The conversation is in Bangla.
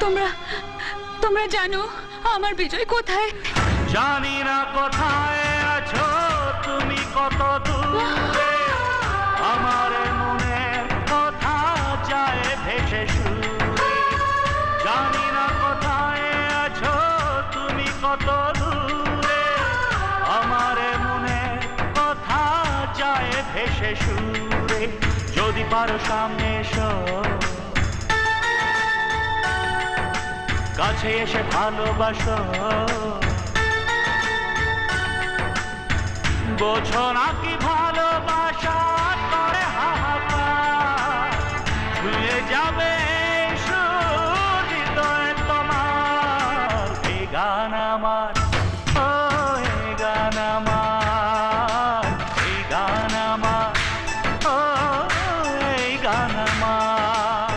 তোমরা তোমরা জানো আমার বিজয় কোথায়? জানি না কোথায় আছো তুমি, কত দূরে আমার মনের কথা যায় ভেসে সুরে। জানি না কোথায় আছো তুমি, কত দূরে আমার মনের কথা যায় ভেসে সুরে। যদি পারো সামনে এসো, কাছে এসে ভালোবাসো, বোঝো না কি ভালোবাসা করে হাহাকার, ছুঁয়ে যাবে হৃদয় তোমার। এই গান আমার, ও এই গান আমার, এই গান আমার, ও এই গান আমার।